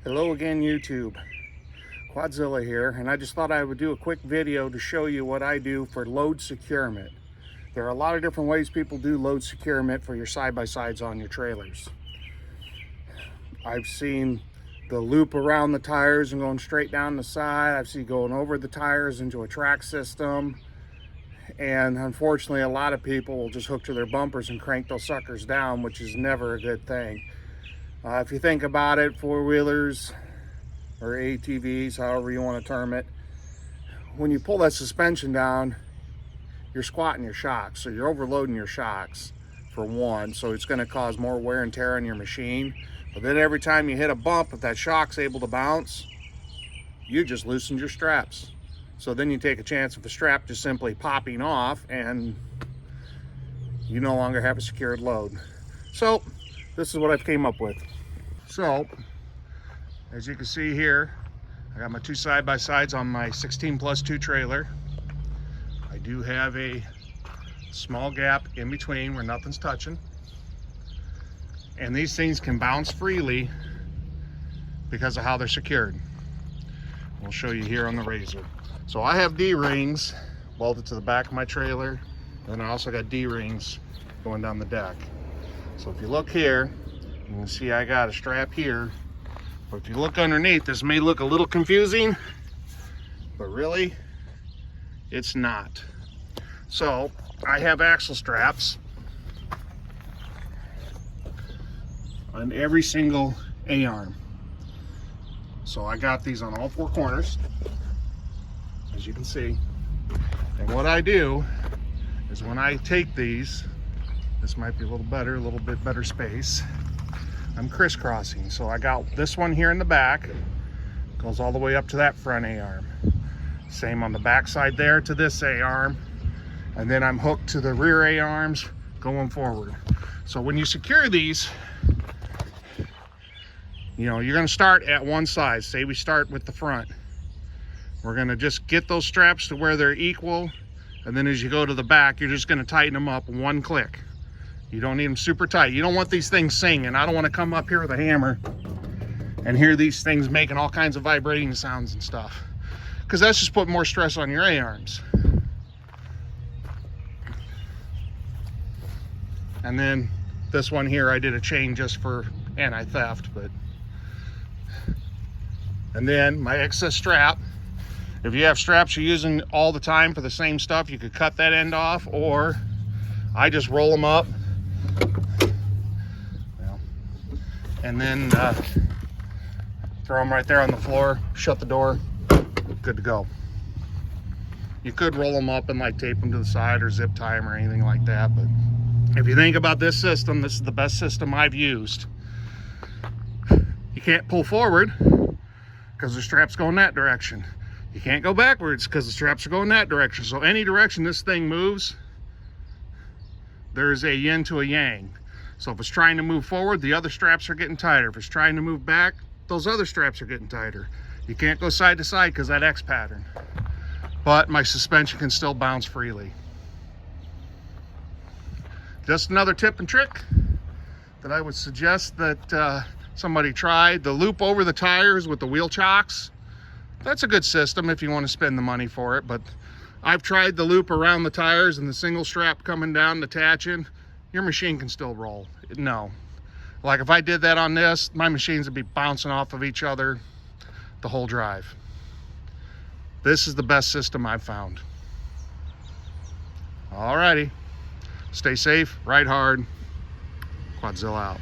Hello again, YouTube. Quadzilla here, and I just thought I would do a quick video to show you what I do for load securement. There are a lot of different ways people do load securement for your side-by-sides on your trailers. I've seen the loop around the tires and going straight down the side. I've seen going over the tires into a track system. And unfortunately, a lot of people will just hook to their bumpers and crank those suckers down, which is never a good thing. If you think about it, four-wheelers or ATVs, however you want to term it, when you pull that suspension down, you're squatting your shocks. So you're overloading your shocks, for one. So it's going to cause more wear and tear on your machine. But then every time you hit a bump, if that shock's able to bounce, you just loosened your straps. So then you take a chance of the strap just simply popping off and you no longer have a secured load. So this is what I've came up with. So as you can see here, I got my two side-by-sides on my 16+2 trailer. I do have a small gap in between where nothing's touching. And these things can bounce freely because of how they're secured. We'll show you here on the RZR. So I have D-rings bolted to the back of my trailer, and I also got D-rings going down the deck. So if you look here, you can see I got a strap here, but if you look underneath, this may look a little confusing, but really, it's not. So I have axle straps on every single A-arm. So I got these on all four corners, as you can see. And what I do is when I take these, this might be a little bit better space, I'm crisscrossing. So I got this one here in the back, goes all the way up to that front A-arm. Same on the back side there to this A-arm. And then I'm hooked to the rear A-arms going forward. So when you secure these, you know, you're gonna start at one side. Say we start with the front. We're gonna just get those straps to where they're equal. And then as you go to the back, you're just gonna tighten them up one click. You don't need them super tight. You don't want these things singing. I don't want to come up here with a hammer and hear these things making all kinds of vibrating sounds and stuff, because that's just putting more stress on your A-arms. And then this one here, I did a chain just for anti-theft, but. And then my excess strap. If you have straps you're using all the time for the same stuff, you could cut that end off, or I just roll them up. And then throw them right there on the floor, shut the door, good to go. You could roll them up and like tape them to the side or zip tie them or anything like that, but if you think about this system, this is the best system I've used. You can't pull forward because the straps go in that direction. You can't go backwards because the straps are going that direction. So any direction this thing moves, there's a yin to a yang. So if it's trying to move forward, the other straps are getting tighter. If it's trying to move back, those other straps are getting tighter. You can't go side to side because that X pattern. But my suspension can still bounce freely. Just another tip and trick that I would suggest that somebody try. The loop over the tires with the wheel chocks. That's a good system if you want to spend the money for it. But I've tried the loop around the tires and the single strap coming down and attaching. Your machine can still roll. No. Like if I did that on this, my machines would be bouncing off of each other the whole drive. This is the best system I've found. Alrighty. Stay safe, ride hard. Quadzilla out.